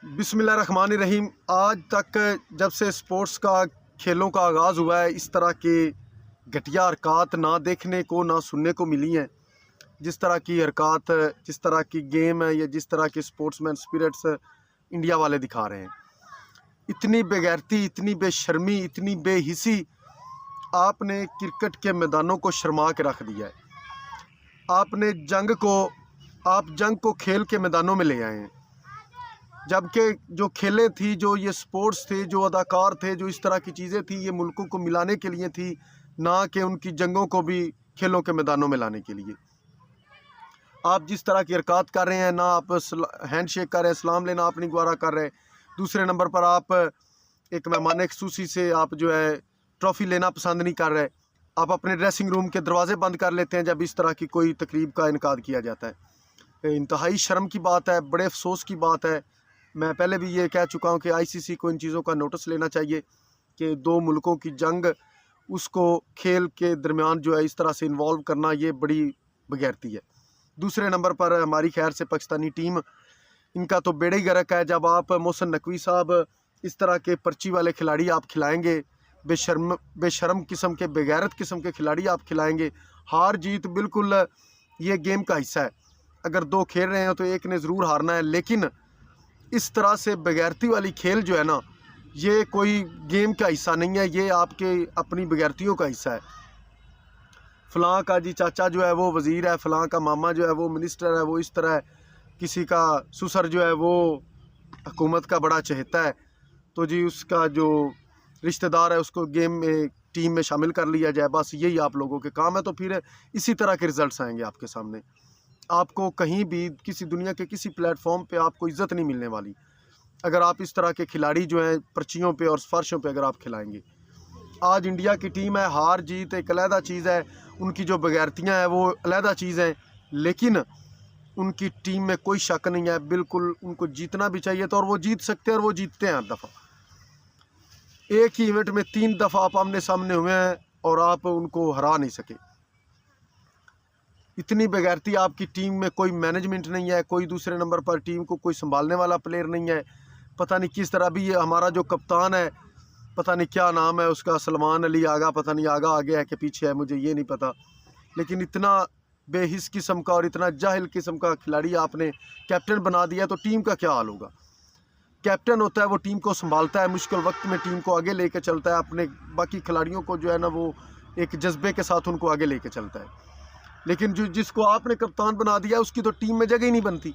बिस्मिल्लाहिर्रहमानिर्रहीम। आज तक जब से स्पोर्ट्स का खेलों का आगाज़ हुआ है, इस तरह के घटिया हरकत ना देखने को ना सुनने को मिली हैं। जिस तरह की हरकत, जिस तरह की गेम है या जिस तरह के स्पोर्ट्समैन स्पिरिट्स इंडिया वाले दिखा रहे हैं, इतनी बेगैरती, इतनी बेशर्मी, इतनी बेहिसी, आपने क्रिकेट के मैदानों को शर्मा के रख दिया है। आपने जंग को खेल के मैदानों में ले आए हैं, जबकि जो खेलें थी, जो ये स्पोर्ट्स थे, जो अदाकार थे, जो इस तरह की चीज़ें थी, ये मुल्कों को मिलाने के लिए थी, ना कि उनकी जंगों को भी खेलों के मैदानों में लाने के लिए। आप जिस तरह की हरकत कर रहे हैं, ना आप हैंड शेक कर रहे हैं, सलाम लेना आप नहीं गवारा कर रहे। दूसरे नंबर पर आप एक मेहमान खसूसी से आप जो है ट्रॉफ़ी लेना पसंद नहीं कर रहे। आप अपने ड्रेसिंग रूम के दरवाजे बंद कर लेते हैं जब इस तरह की कोई तकरीब का इनकाद किया जाता है। इंतहाई शर्म की बात है, बड़े अफसोस की बात है। मैं पहले भी ये कह चुका हूँ कि आईसीसी को इन चीज़ों का नोटिस लेना चाहिए कि दो मुल्कों की जंग, उसको खेल के दरमियान जो है इस तरह से इन्वॉल्व करना, ये बड़ी बगैरती है। दूसरे नंबर पर हमारी खैर से पाकिस्तानी टीम, इनका तो बेड़ा ही गर्क है। जब आप मोहसिन नकवी साहब इस तरह के पर्ची वाले खिलाड़ी आप खिलाएँगे, बेशर्म किस्म के, बेगैरत किस्म के खिलाड़ी आप खिलाएँगे। हार जीत बिल्कुल ये गेम का हिस्सा है। अगर दो खेल रहे हैं तो एक ने ज़रूर हारना है, लेकिन इस तरह से बेगैरती वाली खेल जो है ना, ये कोई गेम का हिस्सा नहीं है, ये आपके अपनी बेगैरतियों का हिस्सा है। फ़लाँ का जी चाचा जो है वो वज़ीर है, फ़लाँ का मामा जो है वो मिनिस्टर है, वो इस तरह है, किसी का ससुर जो है वो हुकूमत का बड़ा चहेता है, तो जी उसका जो रिश्तेदार है उसको गेम में, टीम में शामिल कर लिया जाए। बस यही आप लोगों के काम है, तो फिर इसी तरह के रिज़ल्ट्स आएंगे आपके सामने। आपको कहीं भी, किसी दुनिया के किसी प्लेटफॉर्म पे आपको इज़्ज़त नहीं मिलने वाली अगर आप इस तरह के खिलाड़ी जो हैं पर्चियों पे और फर्शों पे अगर आप खिलाएंगे। आज इंडिया की टीम है, हार जीत एक अलहदा चीज़ है, उनकी जो बगैरतियाँ हैं वो अलहदा चीज़ हैं, लेकिन उनकी टीम में कोई शक नहीं है। बिल्कुल उनको जीतना भी चाहिए था और वो जीत सकते हैं, और वो जीतते हैं हर दफ़ा। एक ही इवेंट में 3 दफ़ा आप आमने सामने हुए हैं और आप उनको हरा नहीं सके। इतनी बेगैरती आपकी टीम में, कोई मैनेजमेंट नहीं है, कोई दूसरे नंबर पर टीम को कोई संभालने वाला प्लेयर नहीं है। पता नहीं किस तरह भी ये हमारा जो कप्तान है, पता नहीं क्या नाम है उसका, सलमान अली आगा, पता नहीं आगा आगे है कि पीछे है, मुझे ये नहीं पता। लेकिन इतना बेहिस किस्म का और इतना जाहिल किस्म का खिलाड़ी आपने कैप्टन बना दिया, तो टीम का क्या हाल होगा। कैप्टन होता है वो टीम को संभालता है, मुश्किल वक्त में टीम को आगे लेके चलता है, अपने बाकी खिलाड़ियों को जो है ना वो एक जज्बे के साथ उनको आगे लेके चलता है। लेकिन जिसको आपने कप्तान बना दिया उसकी तो टीम में जगह ही नहीं बनती,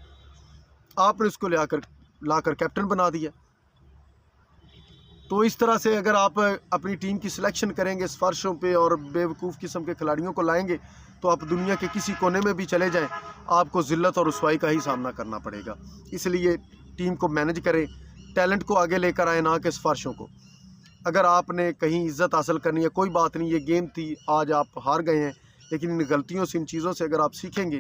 आपने उसको लाकर कैप्टन बना दिया। तो इस तरह से अगर आप अपनी टीम की सिलेक्शन करेंगे फर्शों पे और बेवकूफ़ किस्म के खिलाड़ियों को लाएंगे, तो आप दुनिया के किसी कोने में भी चले जाएं, आपको ज़िल्लत और रुसवाई का ही सामना करना पड़ेगा। इसलिए टीम को मैनेज करें, टैलेंट को आगे लेकर आए, ना कि सिफारिशों को। अगर आपने कहीं इज़्ज़त हासिल करनी है, कोई बात नहीं, ये गेम थी, आज आप हार गए हैं, लेकिन इन गलतियों से, इन चीज़ों से अगर आप सीखेंगे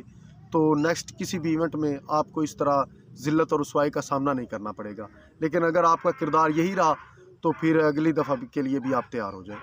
तो नेक्स्ट किसी भी इवेंट में आपको इस तरह ज़िल्लत और रुसवाई का सामना नहीं करना पड़ेगा। लेकिन अगर आपका किरदार यही रहा तो फिर अगली दफ़ा के लिए भी आप तैयार हो जाएं।